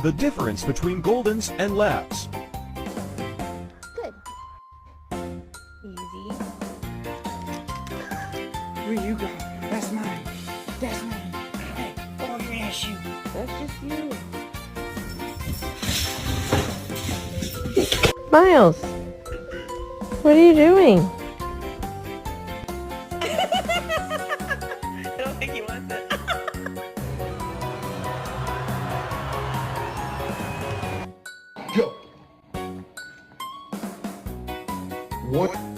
The difference between Goldens and Labs. Good. Easy. Here you go. That's mine. That's mine. Hey, over your that shoe. That's just you. Miles, what are you doing? I don't think he wants it. Go. What?